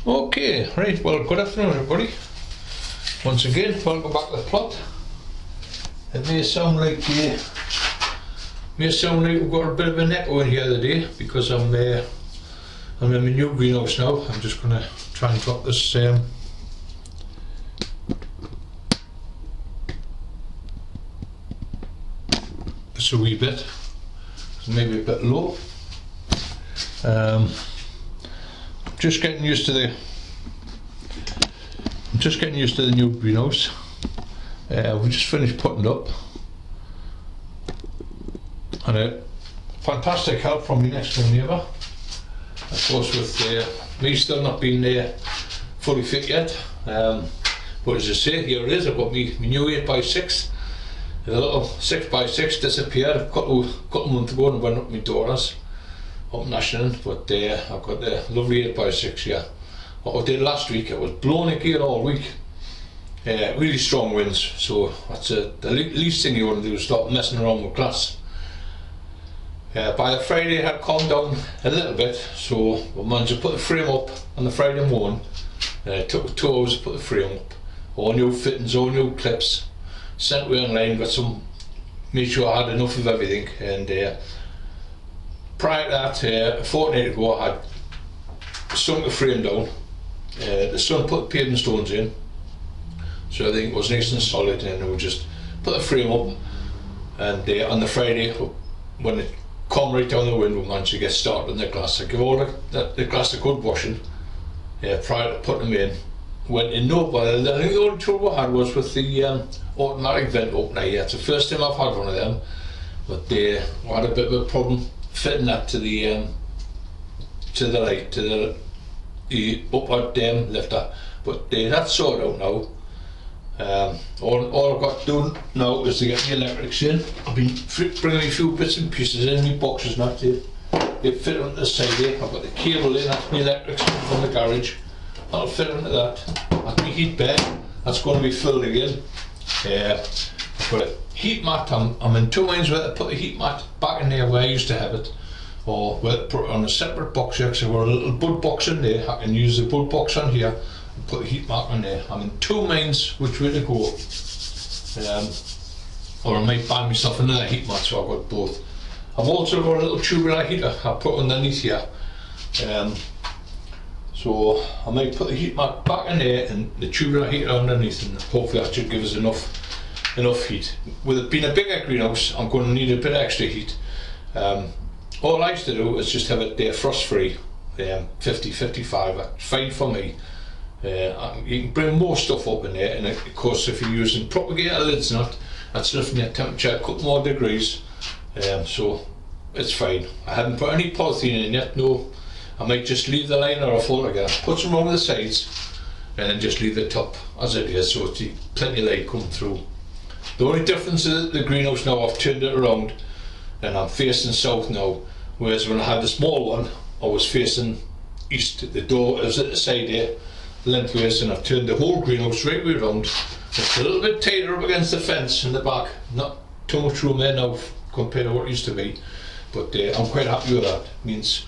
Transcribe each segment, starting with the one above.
Okay, right, well, good afternoon everybody. Once again, welcome back to the plot. It may sound like we've got a bit of an echo in here today because I'm in my new greenhouse now. I'm just going to try and drop this just a wee bit, so maybe a bit low. Just getting used to the new greenhouse. We just finished putting it up, and a fantastic help from my next door neighbour. Of course, with me still not being fully fit yet, but as I say, here it is. I've got my new 8x6. The little 6x6 disappeared a couple of months ago and went up my doors up in Ashton, but I've got the lovely 8x6 here. What I did last week, it was blowing a gale all week, really strong winds, so that's the least thing you want to do is stop messing around with glass. By the Friday it had calmed down a little bit, so we managed to put the frame up on the Friday morning. It took 2 hours to put the frame up, all new fittings, all new clips, sent away online, made sure I had enough of everything, and prior to that, a fortnight ago, I had sunk the frame down. The son put the paving stones in, so everything was nice and solid, and we just put the frame up. And on the Friday, when it come right down the wind, we managed to get started on the glass. I give all the glass a good washing prior to putting them in. Went in no bother. I think the only trouble I had was with the automatic vent opener here. It's the first time I've had one of them, but I had a bit of a problem fitting that to the light, to the upward lifter, but that's sorted out now. All I've got to do now is to get the electrics in. I've been bringing a few bits and pieces in, my boxes and that. They fit onto the side here. I've got the cable in, that's my electrics from the garage. That'll fit into that. That's my heat bed, that's going to be filled again. I've got a heat mat. I'm in two minds whether to put the heat mat back in there where I used to have it, or whether to put it on a separate box here, because I've got a little bud box in there. I can use the bud box on here and put the heat mat on there. I'm in two minds which way to go, or I might buy myself another heat mat, so I've got both. I've also got a little tubular heater I put underneath here, so I might put the heat mat back in there and the tubular heater underneath, and hopefully that should give us enough heat. With it being a bigger greenhouse, I'm going to need a bit of extra heat. All I used to do is just have it there frost free, 50-55, that's fine for me. You can bring more stuff up in there, and of course if you're using propagator lids that's lifting your temperature a couple more degrees, so it's fine. I haven't put any polythene in yet, no. I might just leave the liner off altogether, put some along the sides, and then just leave the top as it is, so it's plenty of light coming through. The only difference is the greenhouse now, I've turned it around and I'm facing south now, whereas when I had the small one I was facing east. The door is at the side here, lengthways, and I've turned the whole greenhouse right way around. It's a little bit tighter up against the fence in the back, not too much room there now compared to what it used to be, but I'm quite happy with that. It means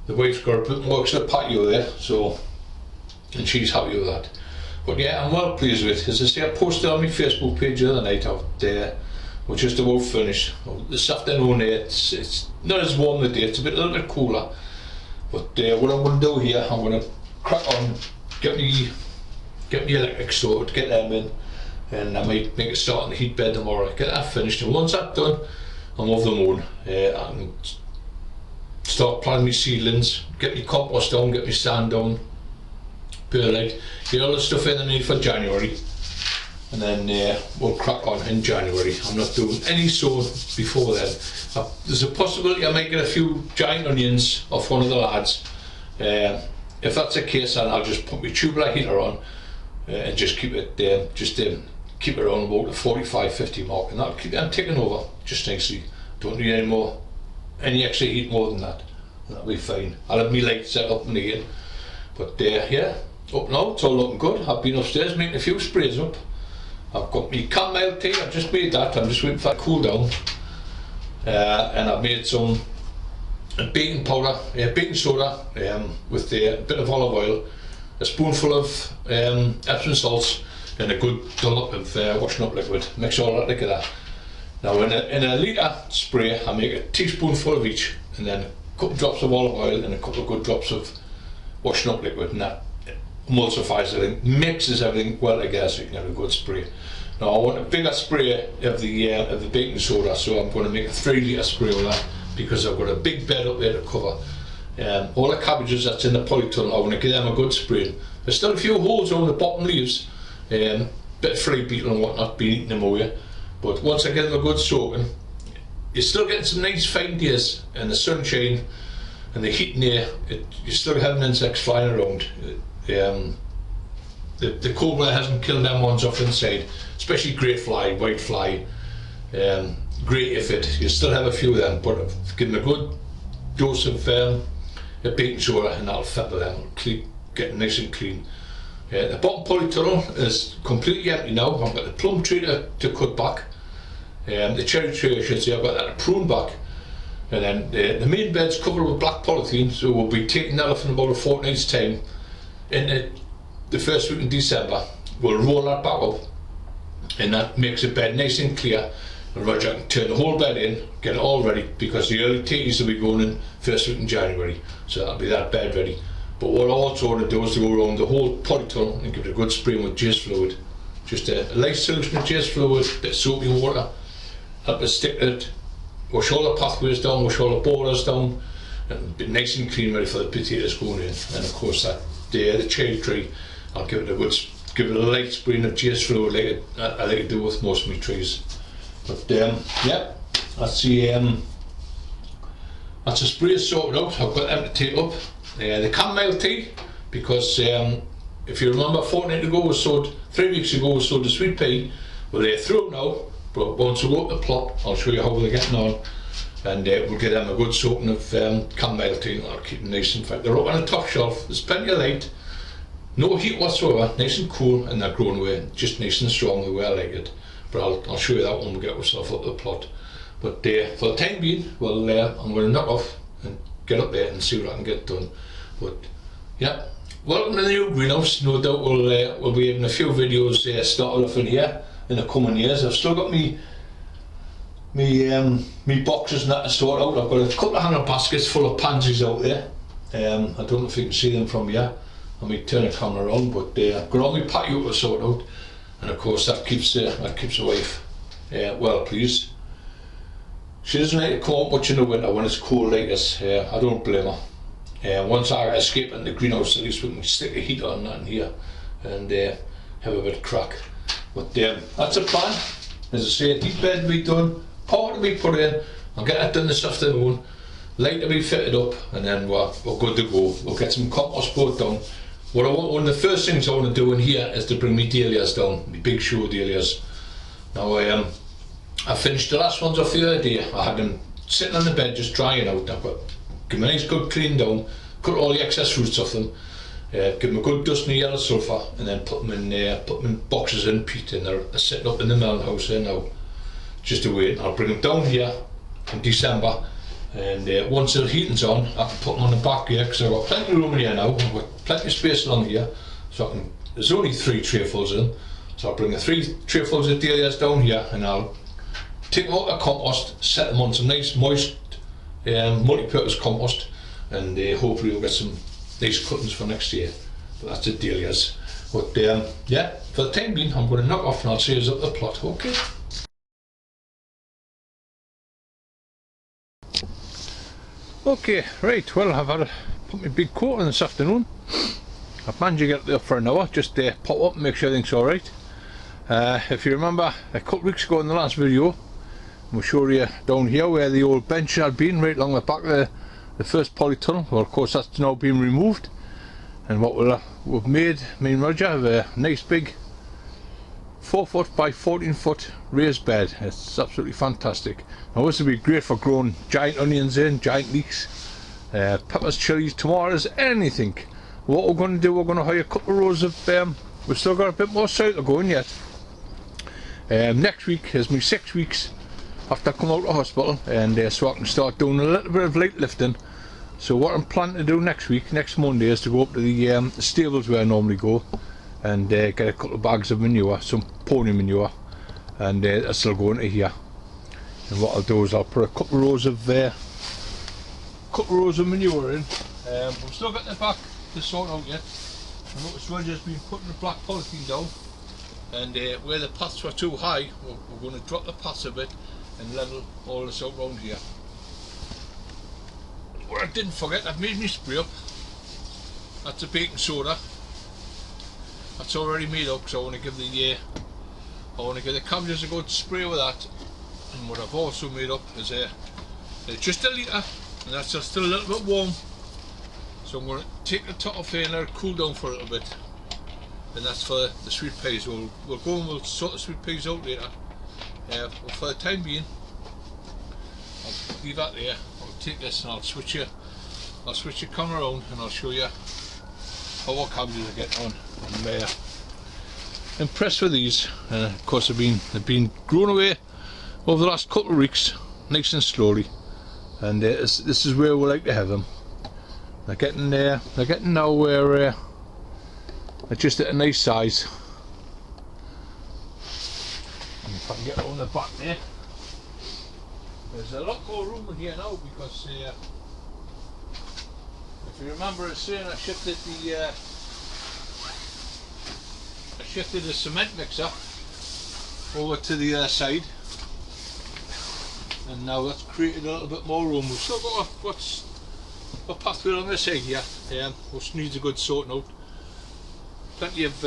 the wife's got a bit more extra patio there, so, and she's happy with that. But yeah, I'm well pleased with it. As I say, I posted on my Facebook page the other night out there, we're just about finished. This afternoon it's not as warm today, it's a little bit cooler. But what I'm going to do here, I'm going to crack on, get me electric sorted, get them in, and I might make a start on the heat bed tomorrow, get that finished, and once that's done, I'm off the moon. And start planting my seedlings, get my compost down, get my sand down, perlite, get all the stuff in I need for January, and then we'll crack on in January. I'm not doing any sowing before then. There's a possibility I might get a few giant onions off one of the lads. If that's the case, then I'll just put my tubular heater on and just keep it keep it around about the 45-50 mark, and that'll keep them ticking over just nicely. Don't need any extra heat more than that. That'll be fine. I'll have my light set up in again. But yeah, up now, it's all looking good. I've been upstairs making a few sprays up. I've got my chamomile tea, I've just made that. I'm just waiting for that to cool down. And I've made some baking powder, baking soda with a bit of olive oil, a spoonful of Epsom salts, and a good dollop of washing up liquid. Mix all that together. Now in a litre spray, I make a teaspoonful of each, and then a couple drops of olive oil and a couple of good drops of washing up liquid, and that emulsifies everything, mixes everything well together so you can have a good spray. Now I want a bigger spray of the baking soda, so I'm going to make a 3 litre spray of that, because I've got a big bed up there to cover. All the cabbages that's in the polytunnel, I want to give them a good spray. There's still a few holes on the bottom leaves, bit of flea beetle and whatnot been eating them away, but once I get them a good soaking, you're still getting some nice fine days, and the sunshine and the heat in there, you're still having insects flying around. The cold weather hasn't killed them ones off inside, especially grey fly, white fly, grey aphid. You still have a few of them, but give them a good dose of baking soda and that'll feather them, get nice and clean. The bottom polytunnel is completely empty now. I've got the plum tree to cut back, the cherry tree I should say, I've got that to prune back, and then the main bed's covered with black polythene, so we'll be taking that off in about a fortnight's time. In the first week in December, we'll roll that back up, and that makes the bed nice and clear, and Roger can turn the whole bed in, get it all ready, because the early teas will be going in first week in January, so that'll be that bed ready. But what I also want to do is to go around the whole polytunnel and give it a good spray with jizz fluid. Just a light solution of jizz fluid, a bit of soapy water, help us stick it, wash all the pathways down, wash all the borders down, and be nice and clean, ready for the potatoes going in. And of course that the cherry tree, I'll give it a light spraying of jizz fluid like I like to do with most of my trees. But yeah, that's the spray sorted out. I've got them to take up. The chamomile tea, because if you remember, 3 weeks ago we sowed the sweet pea. Well, they're through now, but once we go up the plot, I'll show you how they're getting on, and we'll get them a good soaking of chamomile tea, and I'll keep them nice and fat. They're up on the top shelf, there's plenty of light, no heat whatsoever, nice and cool, and they're growing away, just nice and strong the way I like it. But I'll show you that when we get ourselves up the plot. But for the time being, well, I'm going to knock off and get up there and see what I can get done. But yeah, welcome to the new greenhouse. No doubt we'll be having a few videos started off in here in the coming years. I've still got me boxes and that to sort out. I've got a couple of hanger baskets full of pansies out there. I don't know if you can see them from here. I might turn the camera on, but I've got all my patio to sort out, and of course that keeps the wife well pleased. She doesn't like to come out much in the winter when it's cold like this. I don't blame her. Once I escape in the greenhouse, at least we can stick a heater on that in here and have a bit of crack. But that's the plan. As I say, a deep bed to be done, power to be put in. I'll get that done this afternoon, light to be fitted up, and then we're good to go. We'll get some compost put down. One of the first things I want to do in here is to bring my dahlias down, my big show dahlias. Now I finished the last ones off the other day. I had them sitting on the bed just drying out. I've got give them a nice good clean down, cut all the excess roots off them, give them a good dust in yellow sulphur, and then put them in boxes in peat, and they're sitting up in the melon house here now, just to wait. I'll bring them down here in December, and once the heating's on, I can put them on the back here, because I've got plenty of room in here now. I've got plenty of space along here, so there's only 3 trayfuls in, so I'll bring the 3 trayfuls of dahlias down here, and I'll take them out of the compost, set them on some nice moist multi-purpose compost, and hopefully we'll get some nice cuttings for next year. But that's the dahlias. But yeah, for the time being, I'm going to knock off and I'll see you up the plot. Okay. Okay, right, well, I've had to put my big coat on this afternoon. I've managed to get up there for an hour, just pop up and make sure everything's alright. If you remember, a couple of weeks ago in the last video, we'll show you down here where the old bench had been, right along the back of the first polytunnel. Well, of course that's now been removed, and what we've made, me and Roger, have a nice big 4 foot by 14 foot raised bed. It's absolutely fantastic. Now this would be great for growing giant onions in, giant leeks, peppers, chilies, tomatoes, anything. What we're going to do, we're going to hire a couple of rows of, we've still got a bit more south to go in yet. Next week is my 6 weeks after I come out of hospital, and so I can start doing a little bit of light lifting So what I'm planning to do next week, next Monday, is to go up to the stables where I normally go and get a couple of bags of manure, some pony manure, and I'll still go into here. And what I'll do is I'll put a couple of rows of manure in. We've still got the back to sort out yet. I noticed we've just been putting the black polythene down, and where the paths were too high, we're going to drop the paths a bit and level all this out round here. What I didn't forget, I've made me spray up. That's a baking soda. That's already made up, so I want to give the cabbages a good spray with that. And what I've also made up is just a litre, and that's just still a little bit warm. So I'm going to take the top off here and let it cool down for a little bit. And that's for the sweet peas. We'll go and we'll sort the sweet peas out later. But for the time being, I'll leave that there. I'll take this and I'll switch the camera around and I'll show you how our cabbages are getting on. I'm impressed with these. Of course they've been growing away over the last couple of weeks, nice and slowly. And this is where we like to have them. They're getting now where they're just at a nice size. And if I can get on the back there, there's a lot more room in here now because if you remember I was saying I shifted the cement mixer over to the other side, and now that's created a little bit more room. We've still got a pathway on this side here, which needs a good sorting out. Plenty of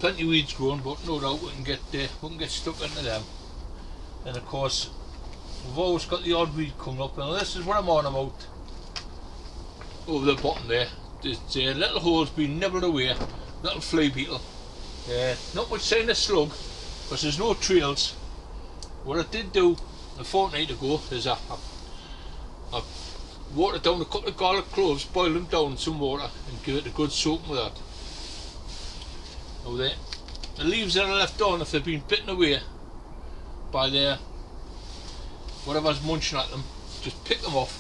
weeds growing, but no doubt we can get stuck into them. And of course, we've always got the odd weed coming up, and this is what I'm on about. Over the bottom there, there's little holes being nibbled away, little flea beetle. Not much sign of slug, because there's no trails. What I did do a fortnight ago is I watered down a couple of garlic cloves, boiled them down in some water and give it a good soaking with that. Now the leaves that are left on, if they've been bitten away by whatever's munching at them, just pick them off.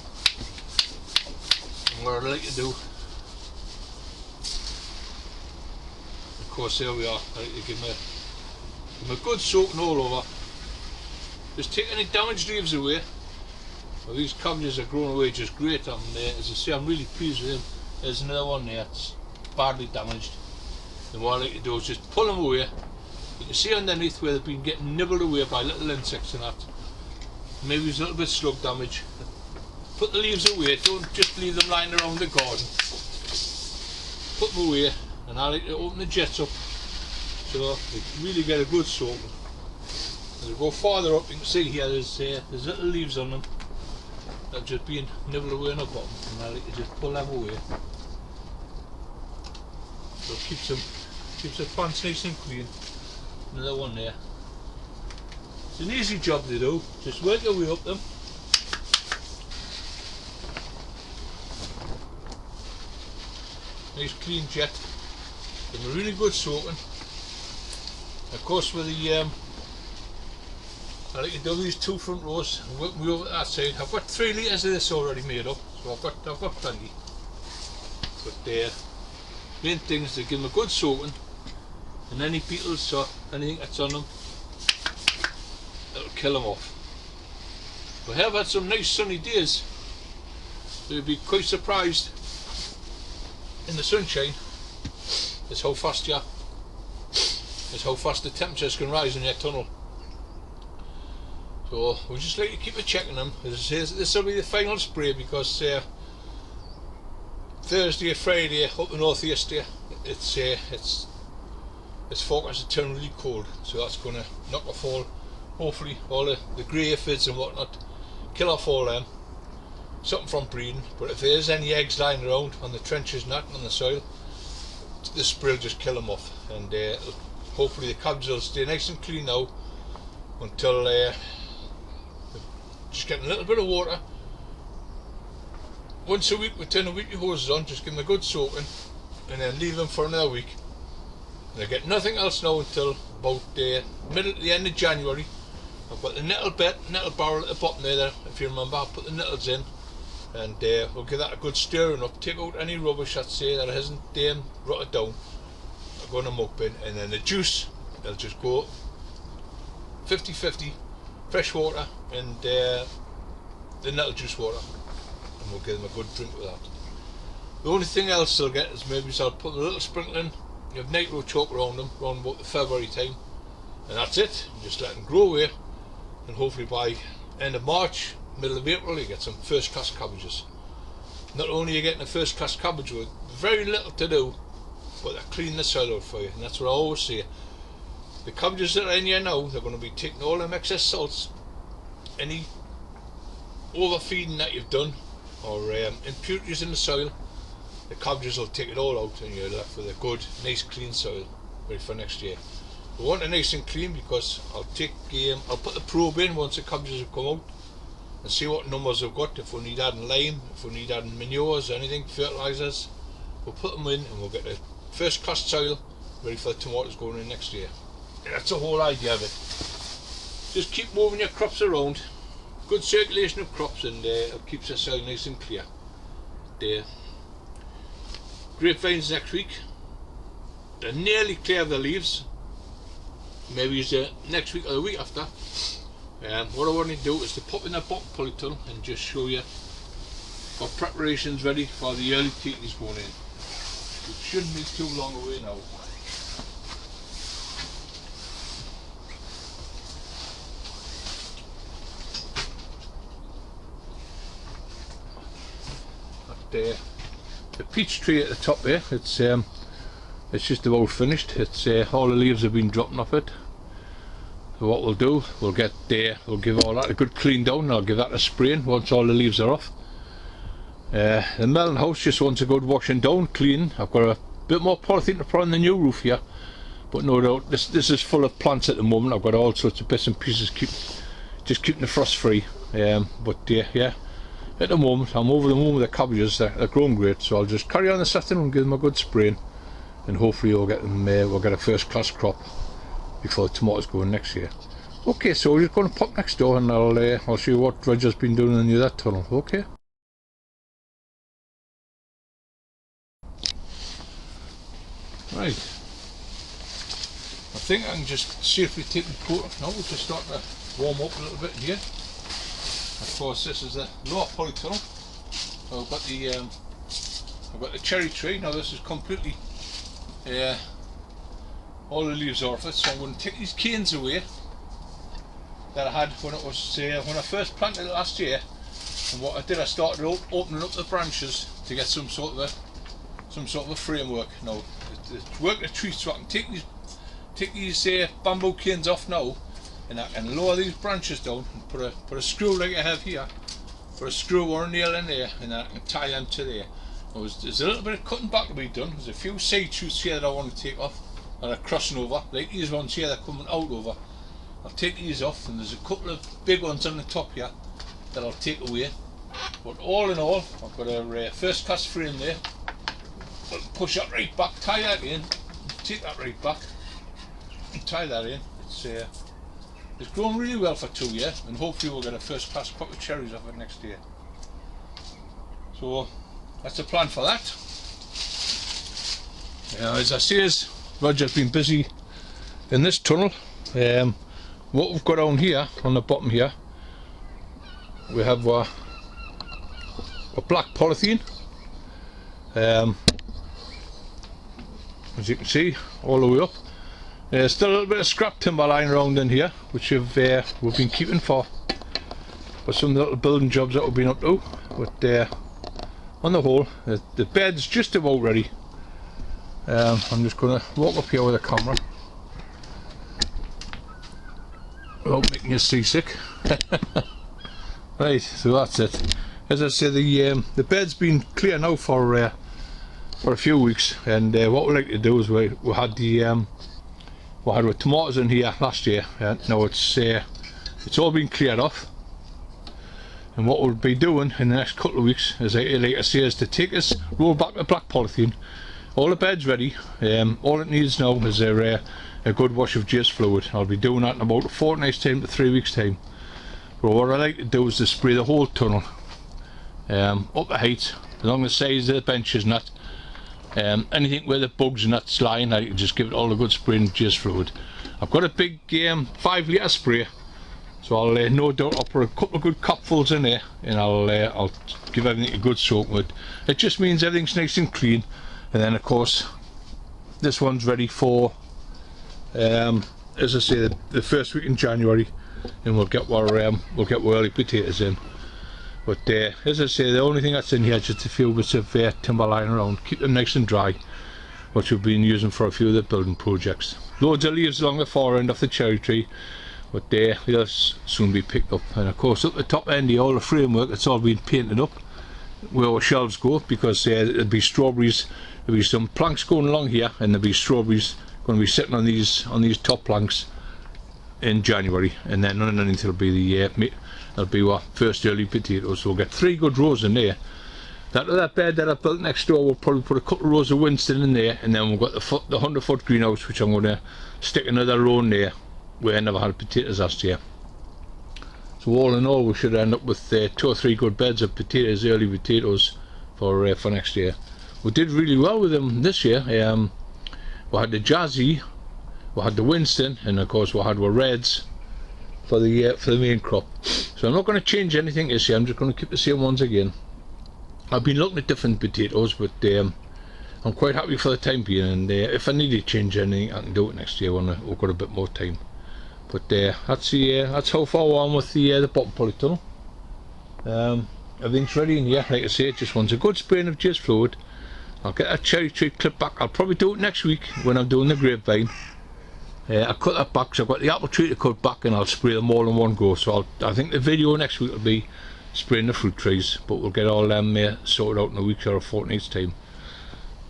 And what I like to do, of course there we are, I like to give them a good soaking all over. Just take any damaged leaves away. Well, these cabbages are growing away just great. As I say, I'm really pleased with them. There's another one there, it's badly damaged. And what I like to do is just pull them away. You can see underneath where they've been getting nibbled away by little insects and that. Maybe there's a little bit of slug damage. Put the leaves away, don't just leave them lying around the garden. Put them away, and I like to open the jets up so they really get a good soak. As we go farther up, you can see here there's little leaves on them that are just being nibbled away on the bottom, and I like to just pull them away. So it keeps the plants nice and clean. Another one there. It's an easy job to do, just work your way up them. Nice clean jet, and a really good soaking. Of course with the I like to do these two front rows and work me over to that side. I've got 3 litres of this already made up, so I've got plenty. But main thing is to give them a good soaking, and any beetles or anything that's on them, it'll kill them off. We have had some nice sunny days, so you'll be quite surprised in the sunshine is how fast the temperatures can rise in your tunnel. So we just like to keep checking them. As I say, this will be the final spray because Thursday or Friday up the north east here, it's forecast to turn really cold, so that's going to knock off hopefully all the grey aphids and whatnot, kill off all them, something from breeding. But if there is any eggs lying around on the trenches and that on the soil, this spray will just kill them off, and hopefully the cabbages will stay nice and clean now until just getting a little bit of water. Once a week we turn the weekly hoses on, just give them a good soaking, and then leave them for another week. And they get nothing else now until about the end of January. I've got the nettle barrel at the bottom there, if you remember. I put the nettles in, and we'll give that a good stirring up, take out any rubbish that hasn't rotted down. I'll go in a muck bin, and then the juice, it'll just go 50-50 fresh water and the nettle juice water, and we'll give them a good drink with that. The only thing else they'll get is maybe I'll put a little sprinkling of nitro chalk around them around about the February time, and that's it. Just let them grow away, and hopefully by end of March, middle of April, you get some first class cabbages. Not only are you getting a first class cabbage with very little to do, but they're cleaning the soil out for you, and that's what I always say. The cabbages that are in here now, they're going to be taking all them excess salts, any overfeeding that you've done, or impurities in the soil. The cabbages will take it all out, and you're left with a good, nice, clean soil ready for next year. We want it nice and clean because I'll put the probe in once the cabbages have come out and see what numbers we've got. If we need adding lime, if we need adding manures, anything, fertilisers, we'll put them in, and we'll get the first class soil ready for the tomatoes going in next year. And that's the whole idea of it. Just keep moving your crops around, good circulation of crops, and it keeps the soil nice and clear. Grapevines next week, they're nearly clear of the leaves. Maybe it's next week or the week after. What I want to do is to pop in a bottom polytunnel and just show you our preparations ready for the early teakies going in. It shouldn't be too long away now. The peach tree at the top there, it's just about finished. It's all the leaves have been dropping off it. So what we'll do, we'll give all that a good clean down, and I'll give that a spraying once all the leaves are off. The melon house just wants a good washing down, clean. I've got a bit more polythene to put on the new roof here, but no doubt this is full of plants at the moment. I've got all sorts of bits and pieces just keeping the frost free. But yeah. At the moment, I'm over the moon with the cabbages. They're growing great, so I'll just carry on this afternoon and give them a good spraying, and hopefully we'll get a first class crop before the tomatoes go in next year. Okay, so we're just going to pop next door, and I'll show you what Roger's been doing in the other tunnel. Okay. Right. I think I can just safely take the coat off now. We're just starting to warm up a little bit here. Of course, this is the lower polytunnel. I've got the cherry tree. Now this is completely all the leaves off it, so I'm going to take these canes away that I had when I first planted it last year. And what I did, I started opening up the branches to get some sort of a framework. Now it's worked a treat, so I can take these bamboo canes off now, and I can lower these branches down and put a screw like I have here, put a screw or a nail in there, and then I can tie them to there. Now, there's a little bit of cutting back to be done. There's a few side shoots here that I want to take off that are crossing over, like these ones here that are coming out over. I'll take these off, and there's a couple of big ones on the top here that I'll take away. But all in all, I've got a first class frame there. I'll push that right back, tie that in, take that right back, and tie that in. It's grown really well for 2 years, and hopefully we'll get a first class crop of cherries off it next year. So that's the plan for that. As I say, Roger's been busy in this tunnel. What we've got on here, on the bottom here, we have a black polythene. As you can see, all the way up. There's still a little bit of scrap timber lying around in here, which we've been keeping for some little building jobs that we've been up to. But on the whole, the bed's just about ready. I'm just going to walk up here with a camera without making you seasick. Right, so that's it. As I say, the bed's been clear now for a few weeks, and what we like to do is we had with tomatoes in here last year. Now it's all been cleared off, and what we'll be doing in the next couple of weeks is, like I say, is to take us, roll back the black polythene. All the bed's ready. All it needs now is a good wash of Jase fluid. I'll be doing that in about a fortnight's time to 3 weeks time. But what I like to do is to spray the whole tunnel, up the height, along the sides of the benches and that. Anything where the bugs and that's lying, I can just give it all a good spray and jizz fluid. I've got a big 5 litre spray, so I'll no doubt I'll put a couple of good cupfuls in there, and I'll give everything a good soak with. It just means everything's nice and clean. And then of course this one's ready for as I say, the first week in January, and we'll get our early potatoes in. But as I say, the only thing that's in here is just a few bits of timber lying around, keep them nice and dry, which we've been using for a few of the building projects. Loads of leaves along the far end of the cherry tree, but they'll soon be picked up. And of course up the top end here, all the framework, it's all been painted up where our shelves go, because there'll be strawberries, there'll be some planks going along here, and there'll be strawberries going to be sitting on these top planks in January, and then underneath it'll be our first early potatoes. So we'll get 3 good rows in there. That bed that I built next door, we'll probably put a couple of rows of Winston in there, and then we've got the 100-foot greenhouse, which I'm going to stick another row in there where I never had potatoes last year. So all in all, we should end up with 2 or 3 good beds of potatoes, early potatoes, for next year. We did really well with them this year. We had the Jazzy, we had the Winston, and of course we had our Reds for the main crop. So I'm not going to change anything this year. I'm just going to keep the same ones again. I've been looking at different potatoes, but I'm quite happy for the time being, and if I need to change anything, I can do it next year when we've got a bit more time. But that's how far we're on with the bottom polytunnel. Everything's ready in here. Like I say, it just wants a good spraying of jizz fluid. I'll get that cherry tree clipped back. I'll probably do it next week when I'm doing the grapevine. I'll cut that back, so I've got the apple tree to cut back, and I'll spray them all in one go. So I think the video next week will be spraying the fruit trees, but we'll get all them sorted out in a week or a fortnight's time.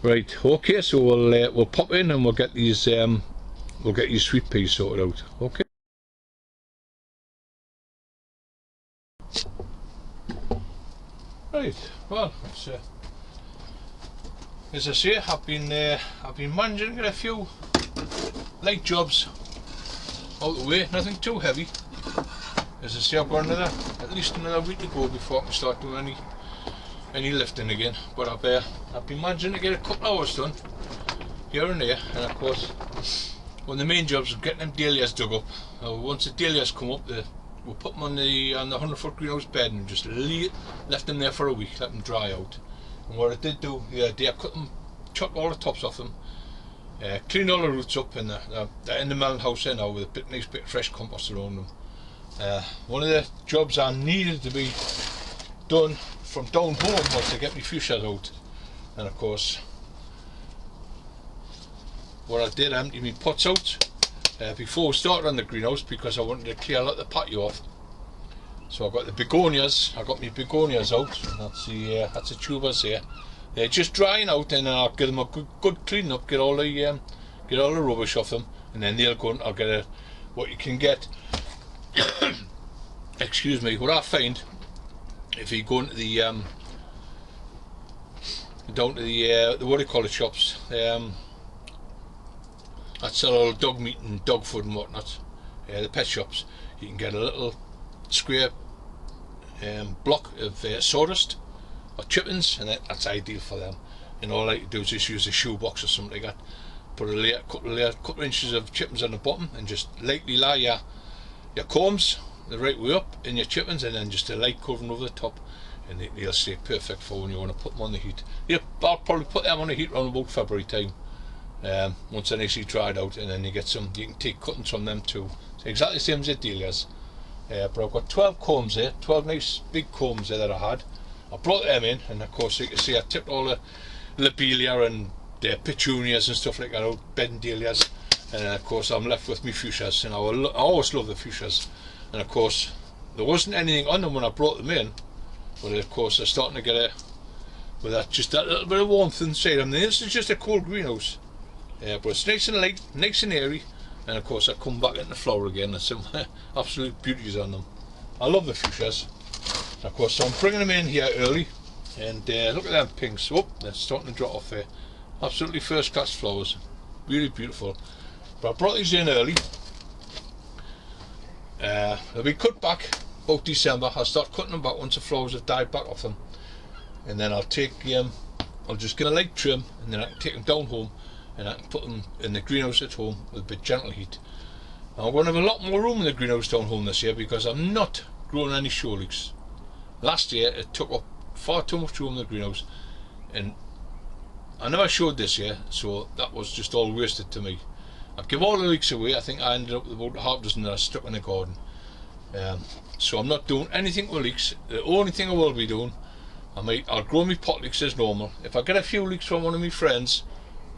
Right, okay, so we'll pop in and we'll get these sweet peas sorted out. Okay. Right, well, as I say, I've been managing to get a few light jobs out the way, nothing too heavy. As I say, I've got at least another week to go before I can start doing any lifting again. But I've been managing to get a couple of hours done here and there, and of course one of the main jobs is getting them dahlias dug up. Once the dahlias come up, we'll put them on the 100-foot greenhouse bed and just left them there for a week, let them dry out. And what I did do the other day, I chopped all the tops off them, cleaned all the roots up, and they're in the melon house there now with a nice bit of fresh compost around them. One of the jobs I needed to be done from down home was to get my fuchsias out, and of course what I did, I emptied my pots out before we started on the greenhouse, because I wanted to clear a lot of the patio off. So I've got the begonias, I got my begonias out, and that's the tubers there. They're just drying out, and then I'll give them a good clean up, get all the rubbish off them, and then they'll go and I'll get what you can get. Excuse me. What I find, if you go into the down to the what do you call it, shops that sell all dog meat and dog food and whatnot, the pet shops, you can get a little square block of sawdust or chippings, and that's ideal for them. And all I do is just use a shoebox or something like that, put a couple of inches of chippings on the bottom, and just lightly lie your combs the right way up in your chippings, and then just a light covering over the top, and they'll stay perfect for when you want to put them on the heat. I'll probably put them on the heat around about February time, once they're nicely dried out, and then you can take cuttings from them too. So exactly the same as the dahlias. But I've got 12 combs there, 12 nice big combs there that I had. I brought them in, and of course you can see I tipped all the lobelia and petunias and stuff like that out, bed and dahlias, and of course I'm left with my fuchsias, and I always love the fuchsias. And of course there wasn't anything on them when I brought them in, but of course they're starting to get just that little bit of warmth inside them. This is just a cold greenhouse, but it's nice and light, nice and airy, and of course I come back into flower again. There's some absolute beauties on them. I love the fuchsias. And of course, so I'm bringing them in here early, and look at them pinks. Oh, they're starting to drop off there. Absolutely first class flowers, really beautiful. But I brought these in early. They'll be cut back about December. I'll start cutting them back once the flowers have died back off them. and then I'll just get a light trim, and then I can take them down home and I can put them in the greenhouse at home with a bit gentle heat. Now I'm going to have a lot more room in the greenhouse down home this year because I'm not growing any show leeks. Last year it took up far too much room in the greenhouse, and I never showed this year, so that was just all wasted to me. I give all the leeks away. I think I ended up with about half a dozen that I stuck in the garden. So I'm not doing anything with leeks. The only thing I will be doing, I'll grow my pot leeks as normal. If I get a few leeks from one of my friends,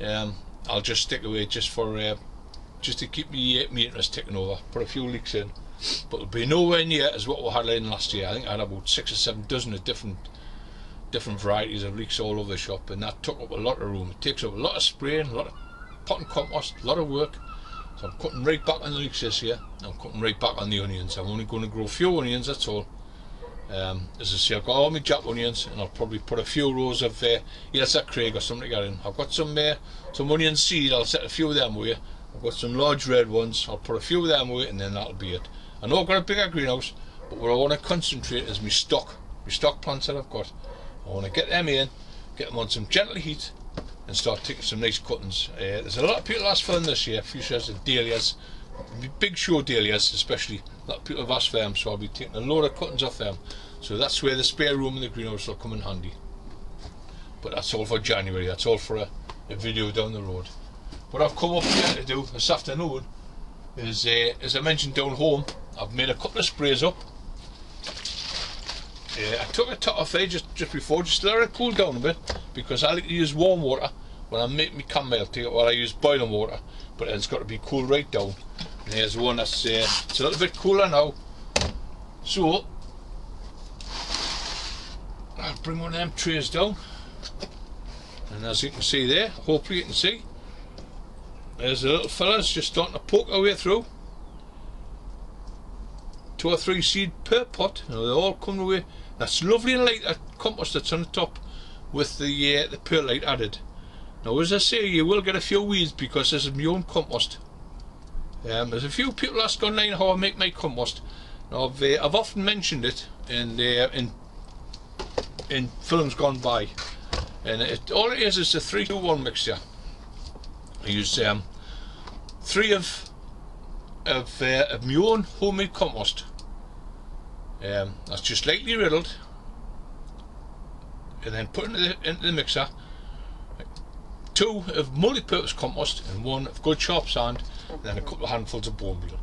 I'll just stick away just to keep me interest ticking over. Put a few leeks in, but it'll be nowhere near as what we had in last year. I think I had about 6 or 7 dozen of different varieties of leeks all over the shop, and that took up a lot of room. It takes up a lot of spraying, a lot of potting compost, a lot of work. So I'm cutting right back on the leeks this year. I'm cutting right back on the onions. I'm only going to grow a few onions, that's all. As I say, I've got all my jack onions, and I'll probably put a few rows of Ailsa Craig or something to get in. I've got some onion seed. I'll set a few of them away. I've got some large red ones. I'll put a few of them away, and then that'll be it. I know I've got a bigger greenhouse, but what I want to concentrate is my stock plants that I've got. I want to get them in, get them on some gentle heat, and start taking some nice cuttings. There's a lot of people asked for them this year, fuchsias and dahlias, big show dahlias especially. A lot of people have asked for them, so I'll be taking a load of cuttings off them. So that's where the spare room in the greenhouse will come in handy. But that's all for January. That's all for a video down the road. What I've come up here to do this afternoon is, as I mentioned down home, I've made a couple of sprays up. I took a top off there just before, just to let it cool down a bit, because I like to use warm water when I make my chamomile tea, while I use boiling water, but it's got to be cooled right down. And here's one that's it's a little bit cooler now, so I'll bring one of them trays down, and as you can see there, hopefully you can see, there's the little fellas just starting to poke their way through. 2 or 3 seed per pot. Now they all come away. That's lovely and light, that compost that's on the top with the perlite added. Now as I say, you will get a few weeds because this is my own compost. There's a few people ask online how I make my compost. Now I've often mentioned it in films gone by, and all it is a 3-2-1 mixture. I use 3 of my own homemade compost. That's just lightly riddled, and then put into the mixer 2 of multi-purpose compost and 1 of good sharp sand, and then a couple of handfuls of bone meal.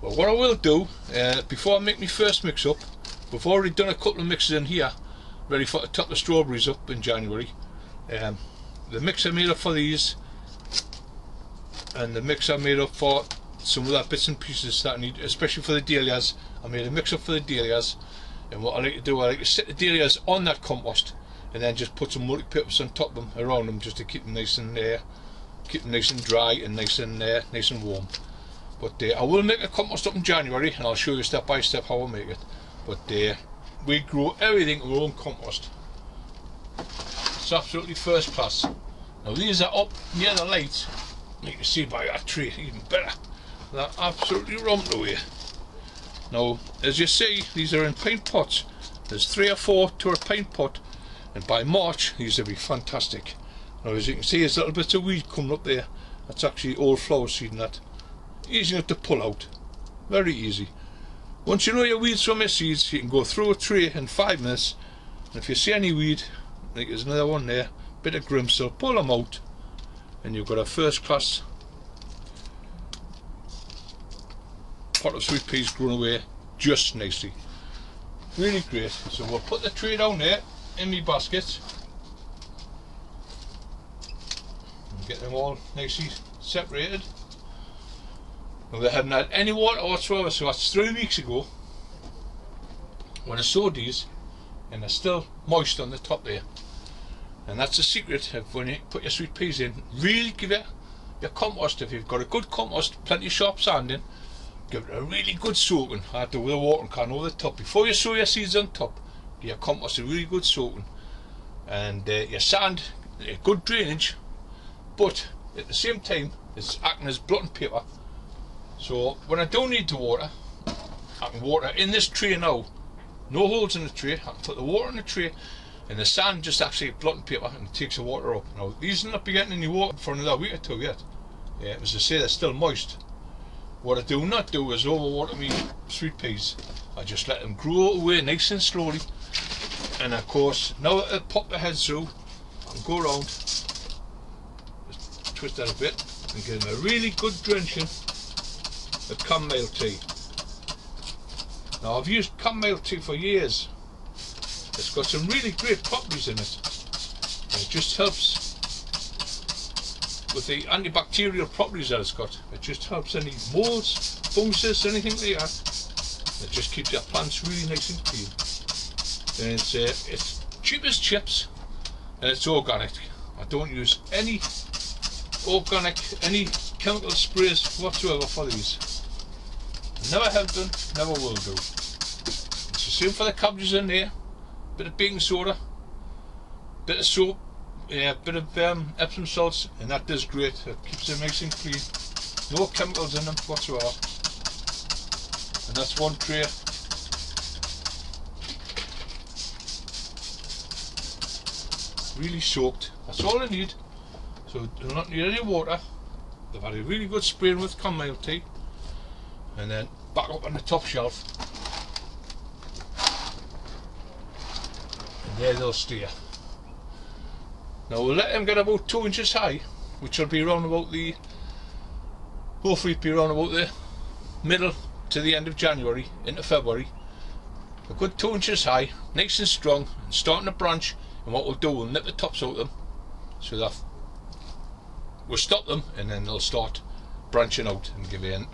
Well, what I will do before I make my first mix up, we've already done a couple of mixes in here ready for to top the strawberries up in January. The mix I made up for these, and the mix I made up for some of that bits and pieces that I need, especially for the dahlias. I made a mix up for the dahlias, and what I like to do, I like to set the dahlias on that compost and then just put some multi-purpose on top of them, around them, just to keep them nice and dry and nice and warm. But I will make a compost up in January, and I'll show you step by step how I make it. But we grow everything in our own compost. It's absolutely first class. Now these are up near the light. You can see by that tree even better. They're absolutely romped away. Now, as you see, these are in pint pots. There's 3 or 4 to a pint pot, and by March these will be fantastic. Now, as you can see, there's little bits of weed coming up there. That's actually old flower seed, and that easy enough to pull out. Very easy. Once you know your weeds from your seeds, you can go through a tray in 5 minutes, and if you see any weed, like there's another one there, bit of grimsel, pull them out, and you've got a first class pot of sweet peas grown away just nicely. Really great. So we'll put the tray down there in my basket and get them all nicely separated. Now, they hadn't had any water whatsoever, so that's 3 weeks ago when I sowed these, and they're still moist on the top there. And that's the secret of when you put your sweet peas in. Really give it your compost, if you've got a good compost, plenty of sharp sand in, give it a really good soaking. I do with a watering can over the top. Before you sow your seeds on top, give your compost a really good soaking. And your sand, good drainage, but at the same time it's acting as blotting paper. So when I don't need to water, I can water in this tray now. No holes in the tray. I can put the water in the tray, and the sand just actually blotting paper and it takes the water up. Now these will not be getting any water for another week or two yet. As I say, they're still moist. What I do not do is overwater me sweet peas. I just let them grow away nice and slowly, and of course now that they pop their heads through and go around, just twist that a bit and give them a really good drenching of chamomile tea. Now I've used chamomile tea for years. It's got some really great properties in it. And it just helps with the antibacterial properties that it's got. It just helps any molds, fungus, anything like that. It just keeps your plants really nice and clean. And it's cheap as chips, and it's organic. I don't use any organic, any chemical sprays whatsoever for these. Never have done, never will do. It's the same for the cabbages in there. Bit of baking soda, bit of soap, bit of Epsom salts, and that does great. It keeps them nice and clean. No chemicals in them whatsoever. And that's one tray. Really soaked. That's all I need. So do not need any water. They've had a really good spraying with chamomile tea. And then back up on the top shelf. And there they'll stay. Now we'll let them get about 2 inches high, which will be around about the, hopefully be around about the middle to the end of January into February. A good 2 inches high, nice and strong, and starting to branch. And what we'll do, we'll nip the tops out of them, so that we'll stop them, and then they'll start branching out and give you,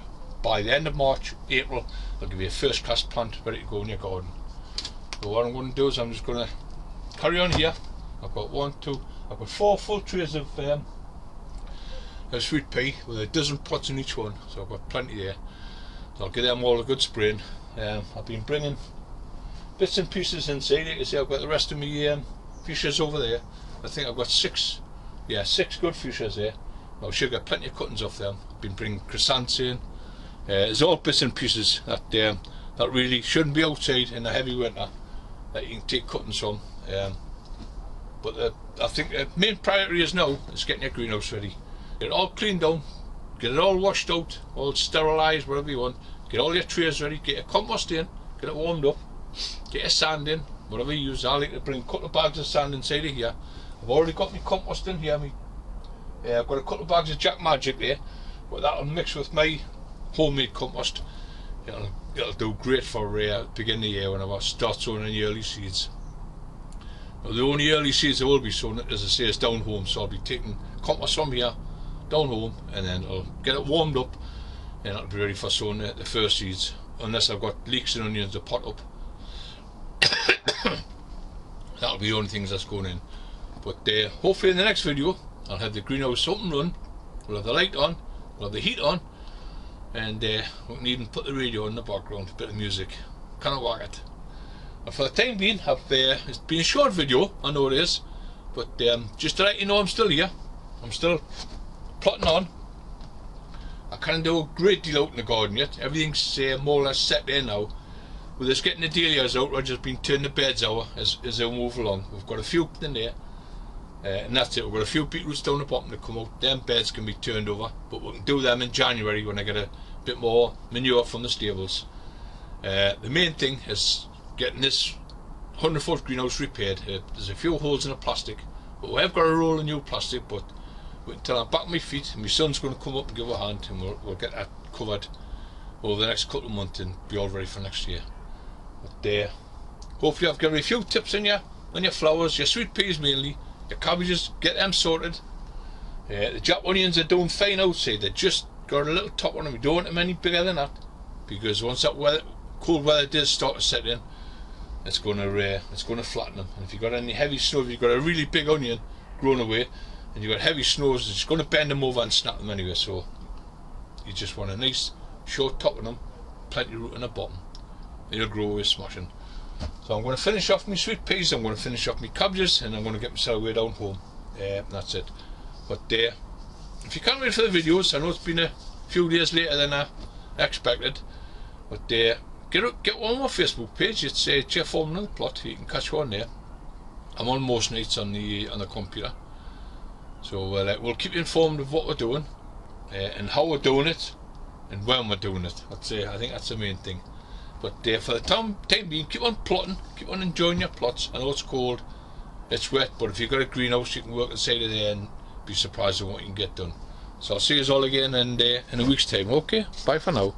by the end of March, April, they'll give you a first class plant ready to go in your garden. So what I'm going to do is I'm just going to carry on here. I've got 4 full trays of sweet pea with a dozen pots in each one, so I've got plenty there. So I'll give them all a good spraying. I've been bringing bits and pieces inside. You can see I've got the rest of my fuchsias over there. I think I've got 6 good fuchsias there. I should get plenty of cuttings off them. I've been bringing chrysanthemums in. There's all bits and pieces that that really shouldn't be outside in a heavy winter that you can take cuttings from. But I think the main priority is now is getting your greenhouse ready. Get it all cleaned down, get it all washed out, all sterilised, whatever you want. Get all your trays ready, get your compost in, get it warmed up, get your sand in, whatever you use. I like to bring a couple of bags of sand inside of here. I've already got my compost in here. I've got a couple of bags of Jack Magic there, but that'll mix with my homemade compost. It'll do great for beginning of the year when I start sowing any early seeds. Now, the only early seeds I will be sowing, as I say, is down home, so I'll be taking compost from here down home, and then I'll get it warmed up, and it'll be ready for sowing the first seeds, unless I've got leeks and onions to pot up. That'll be the only things that's going in. But hopefully in the next video I'll have the greenhouse up and run, we'll have the light on, we'll have the heat on, and we can even put the radio in the background, a bit of music. Cannot work it. And for the time being, it's been a short video, I know it is, but just to let you know I'm still here, I'm still plotting on. I can't do a great deal out in the garden yet. Everything's more or less set there now. With us getting the dahlias out, I've just been turning the beds over as they move along. We've got a few in there, and that's it. We've got a few beetroots down the bottom to come out. Them beds can be turned over, but we can do them in January when I get a bit more manure from the stables. The main thing is getting this 100-foot greenhouse repaired. There's a few holes in the plastic, but we have got a roll of new plastic, but until I'm back on my feet, and my son's going to come up and give a hand, and we'll get that covered over the next couple of months and be all ready for next year. But hopefully I've given you a few tips on your flowers, your sweet peas mainly, your cabbages, get them sorted. The Jap onions are doing fine outside. They just got a little top on them. We don't want them any bigger than that, because once that cold weather does start to set in, it's going to flatten them. And if you've got any heavy snow, if you've got a really big onion growing away and you've got heavy snows, it's going to bend them over and snap them anyway. So you just want a nice short top on them, plenty of root in the bottom. They'll grow away smashing. So I'm going to finish off my sweet peas, I'm going to finish off my cabbages, and I'm going to get myself way down home. That's it. But if you can't wait for the videos, I know it's been a few days later than I expected, but get one on my Facebook page. It's Jeff Foreman on the Plot. You can catch one there. I'm on most nights on the computer, so we'll keep you informed of what we're doing, and how we're doing it, and when we're doing it. I think that's the main thing. But for the time being, keep on plotting, keep on enjoying your plots. I know it's cold, it's wet, but if you've got a greenhouse, you can work inside of there and be surprised at what you can get done. So I'll see you all again in a week's time. Okay, bye for now.